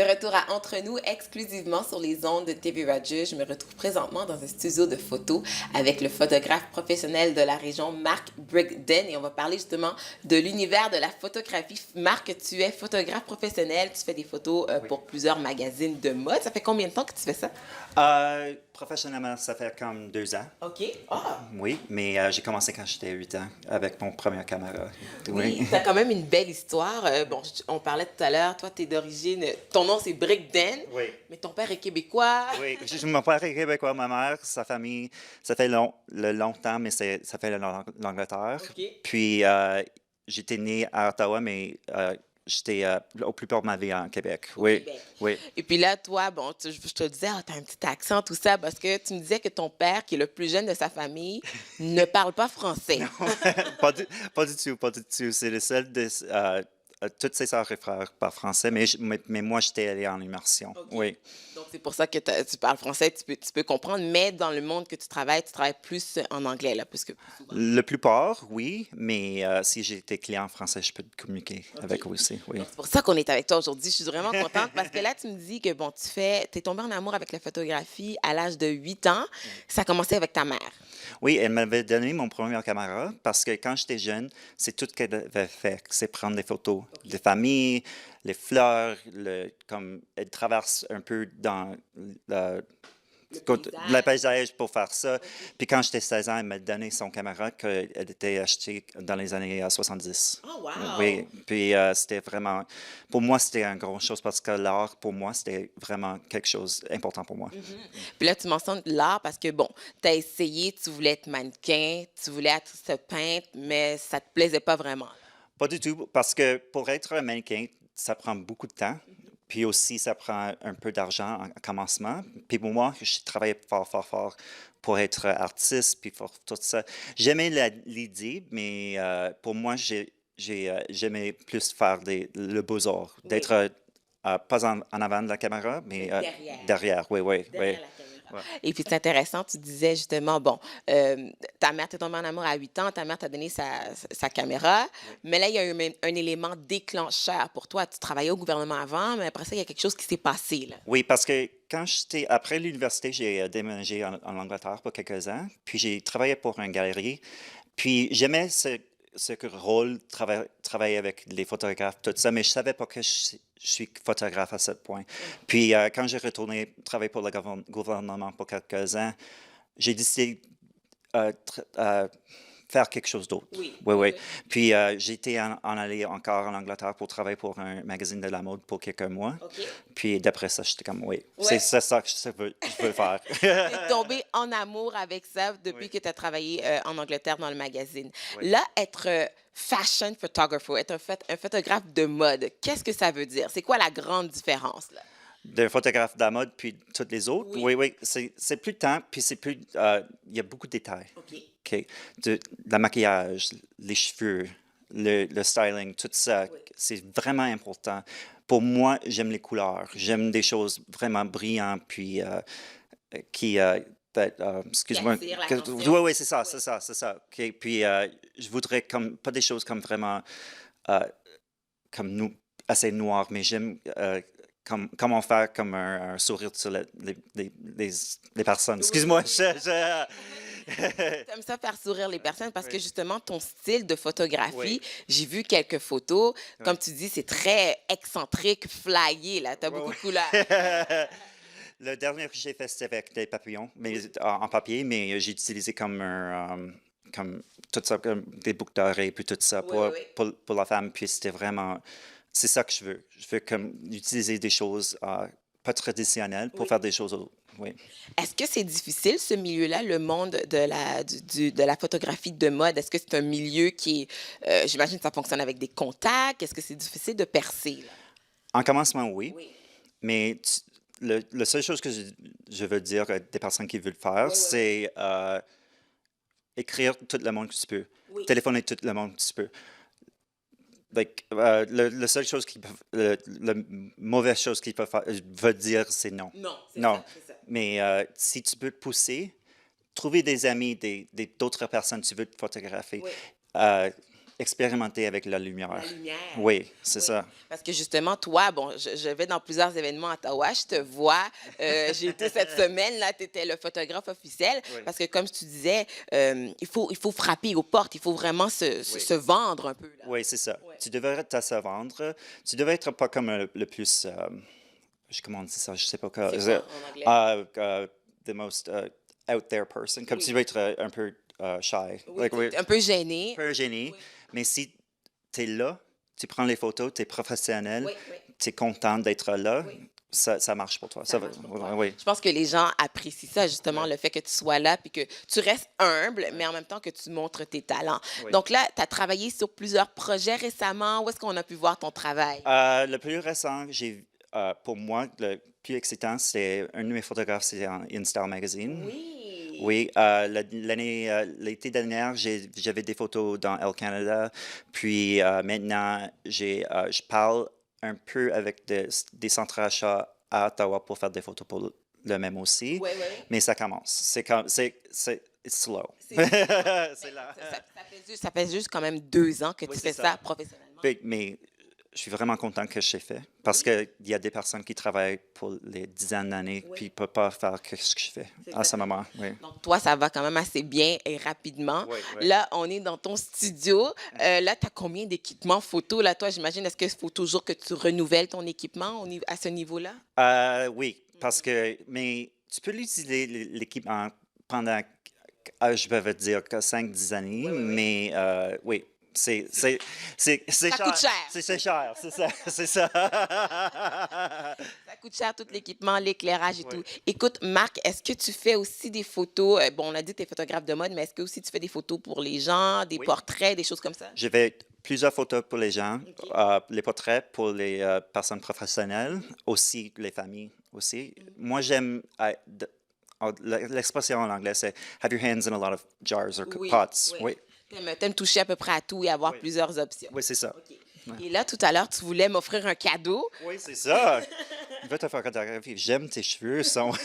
De retour à Entre nous, exclusivement sur les ondes de TV Radio, je me retrouve présentement dans un studio de photos avec le photographe professionnel de la région, Marc Brigden, et on va parler justement de l'univers de la photographie. Marc, tu es photographe professionnel, tu fais des photos Oui. pour plusieurs magazines de mode. Ça fait combien de temps que tu fais ça? Professionnellement, ça fait comme 2 ans. OK. Ah! Oui, mais j'ai commencé quand j'étais 8 ans avec mon première caméra. Oui, tu as quand même une belle histoire. Bon, on parlait tout à l'heure, toi, tu es d'origine, ton nom c'est Brigden, Oui. mais ton père est québécois. Oui, mon père est québécois, ma mère, sa famille, ça fait longtemps, mais ça fait l'Angleterre. OK. Puis j'étais né à Ottawa, mais j'étais au plus plupart de ma vie en Québec. Au Oui, Québec. oui. Et puis là, toi, bon, je te le disais, tu as un petit accent, tout ça, parce que tu me disais que ton père, qui est le plus jeune de sa famille, ne parle pas français. Pas du tout, pas du tout. C'est le seul de toutes ses sœurs et frères parlent français, mais moi, j'étais allé en immersion. OK. Oui. Donc, c'est pour ça que tu parles français, tu peux comprendre, mais dans le monde que tu travailles plus en anglais, là, plus souvent. La plupart, oui, mais si j'ai été client français, je peux te communiquer avec eux aussi, oui. Donc, c'est pour ça qu'on est avec toi aujourd'hui. Je suis vraiment contente parce que là, tu me dis que, bon, t'es tombé en amour avec la photographie à l'âge de 8 ans. Ça a commencé avec ta mère. Oui, elle m'avait donné mon premier caméra parce que quand j'étais jeune, c'est tout ce qu'elle avait fait, c'est prendre des photos de famille, les fleurs, comme elle traverse un peu dans le, le paysage pour faire ça. Puis quand j'étais 16 ans, elle m'a donné son caméra qu'elle était achetée dans les années 70. Oh, wow! Oui, puis c'était vraiment, pour moi, c'était une grande chose parce que l'art, pour moi, c'était vraiment quelque chose d'important pour moi. Puis là, tu mentionnes l'art parce que, bon, tu as essayé, tu voulais être mannequin, tu voulais être ce peintre, mais ça te plaisait pas vraiment. Pas du tout, parce que pour être un mannequin, ça prend beaucoup de temps. Puis aussi, ça prend un peu d'argent en commencement. Puis pour moi, je travaillais fort, fort, fort pour être artiste, puis pour tout ça. J'aimais l'idée, mais pour moi, j'aimais plus faire le beaux-arts, Oui. d'être pas en avant de la caméra, mais Derrière. derrière. Oui, oui, oui. Derrière la caméra. Ouais. Et puis, c'est intéressant, tu disais justement, bon, ta mère t'est tombée en amour à 8 ans, ta mère t'a donné sa caméra, Oui. mais là, il y a eu un élément déclencheur pour toi. Tu travaillais au gouvernement avant, mais après ça, il y a quelque chose qui s'est passé, là. Oui, parce que après l'université, j'ai déménagé en Angleterre pour quelques ans, puis j'ai travaillé pour une galerie. Puis j'aimais ce rôle, travailler avec les photographes, tout ça, mais je savais pas que je suis photographe à ce point. Puis quand j'ai retourné travailler pour le gouvernement pour quelques ans, j'ai décidé faire quelque chose d'autre. Oui, Oui, oui, oui. oui. Puis j'étais en allé encore en Angleterre pour travailler pour un magazine de la mode pour quelques mois. OK. Puis d'après ça, j'étais comme, oui, Ouais. c'est ça que je veux faire. T'es tombé en amour avec ça depuis Oui. que tu as travaillé en Angleterre dans le magazine. Oui. Là, être fashion photographer, être un photographe de mode, qu'est-ce que ça veut dire? C'est quoi la grande différence, là? D'un photographe de la mode, puis toutes les autres. Oui. Oui, oui, c'est plus de temps, puis c'est plus, il y a beaucoup de détails. OK. OK? Le maquillage, les cheveux, le styling, tout ça, Oui. c'est vraiment important. Pour moi, j'aime les couleurs. J'aime des choses vraiment brillantes, puis qui, excuse-moi. Qui attirent Oui, l'attention. oui, c'est ça, Oui. c'est ça, c'est ça. OK? Puis je voudrais pas des choses comme vraiment, euh, comme nous, assez noires, mais j'aime comment faire comme un sourire sur les personnes. Oui, Excuse-moi, oui, oui. je- T'aimes ça faire sourire les personnes parce que Oui, justement, ton style de photographie, oui, j'ai vu quelques photos. Comme oui. tu dis, c'est très excentrique, flyé, là. T'as Ouais, beaucoup ouais. de couleurs. Le dernier que j'ai fait, c'était avec des papillons, mais en papier, mais j'ai utilisé comme comme tout ça, comme des boucles d'oreilles, puis tout ça Oui, oui, oui. pour la femme. Puis c'était vraiment, c'est ça que je veux. Je veux comme utiliser des choses pas traditionnelles pour Oui. faire des choses autres. Oui. Est-ce que c'est difficile, ce milieu-là, le monde de la photographie de mode? Est-ce que c'est un milieu qui est, j'imagine que ça fonctionne avec des contacts? Est-ce que c'est difficile de percer, là? En commencement, oui, Oui. mais la seule chose que je veux dire à des personnes qui veulent le faire, Oui, oui, oui. c'est écrire tout le monde que tu peux, Oui. téléphoner tout le monde que tu peux. Like, la seule chose la mauvaise chose qu'ils peuvent faire, veut dire, c'est non. Non, c'est Non. ça, c'est ça. Mais si tu peux te pousser, trouver des amis, d'autres personnes, tu veux te photographier, Oui. euh, expérimenter avec la lumière. La lumière. Oui, c'est Oui. ça. Parce que justement, toi, bon, je vais dans plusieurs événements à Ottawa, je te vois. J'ai été cette semaine, là, tu étais le photographe officiel. Oui. Parce que, comme tu disais, il faut frapper aux portes, il faut vraiment se vendre un peu. Là. Oui, c'est ça. Ouais. Tu devrais te vendre. Tu devrais être pas comme le plus, comment on dit ça, je sais pas quoi. C'est quoi en anglais? The most out there person. Comme Oui. tu veux être un peu shy. Oui, Like, t'es un peu gêné. un peu gêné. Oui. Mais si tu es là, tu prends les photos, tu es professionnel, Oui, oui. tu es content d'être là, Oui. ça marche pour toi. Ça marche pour toi. Oui. Je pense que les gens apprécient ça, justement, Ouais. le fait que tu sois là puis que tu restes humble, mais en même temps que tu montres tes talents. Oui. Donc là, tu as travaillé sur plusieurs projets récemment. Où est-ce qu'on a pu voir ton travail? Le plus récent, pour moi, le plus excitant, c'est un de mes photographes, c'est en InStyle Magazine. Oui. Oui, l'été dernier, j'avais des photos dans Elle Canada. Puis maintenant, je parle un peu avec des centres achats à Ottawa pour faire des photos pour le même aussi. Oui, oui. Mais ça commence. C'est it's slow. C'est C'est là. ça fait juste quand même 2 ans que Oui, tu c'est fais ça. ça professionnellement. Mais je suis vraiment content que j'ai fait parce qu'il y a des personnes qui travaillent pour les dizaines d'années Oui. puis ne peuvent pas faire ce que je fais C'est à ce exactement. moment. Oui. Donc, toi, ça va quand même assez bien et rapidement. Oui, oui. Là, on est dans ton studio. Là, tu as combien d'équipements photo? Là, toi, j'imagine, est-ce qu'il faut toujours que tu renouvelles ton équipement à ce niveau-là? Oui, parce que mais tu peux l'utiliser l'équipement pendant, je peux dire que 5-10 années, Oui, oui, oui. mais oui. C'est Ça coûte cher. C'est cher, c'est ça, c'est ça. Ça coûte cher, tout l'équipement, l'éclairage et Oui. tout. Écoute, Marc, est-ce que tu fais aussi des photos? Bon, on a dit que tu es photographe de mode, mais est-ce que aussi tu fais des photos pour les gens, des Oui. portraits, des choses comme ça? Je vais plusieurs photos pour les gens, OK. les portraits pour les personnes professionnelles, aussi les familles aussi. Moi, j'aime l'expression en anglais, c'est have your hands in a lot of jars or Oui, pots. oui. T'aimes toucher à peu près à tout et avoir Oui. plusieurs options. Oui, c'est ça. OK. Et là, tout à l'heure, tu voulais m'offrir un cadeau. Oui, c'est ça. Je vais te faire photographier. J'aime tes cheveux. Alors,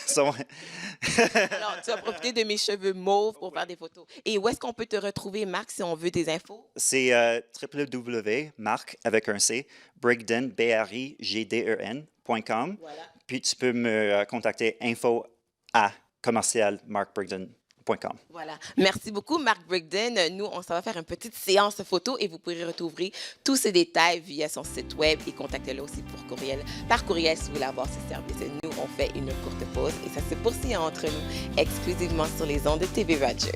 tu as profité de mes cheveux mauves pour faire des photos. Et où est-ce qu'on peut te retrouver, Marc, si on veut des infos? C'est www.marc avec un C, Brigden, BRIGDEN.com. Voilà. Puis tu peux me contacter info@commercialmarcbrigden.com. Voilà. Merci beaucoup, Marc Brigden. Nous, on s'en va faire une petite séance photo et vous pourrez retrouver tous ces détails via son site web et contactez-le aussi par courriel si vous voulez avoir ses services. Et nous, on fait une courte pause et ça se poursuit entre nous exclusivement sur les ondes de TV Rogers.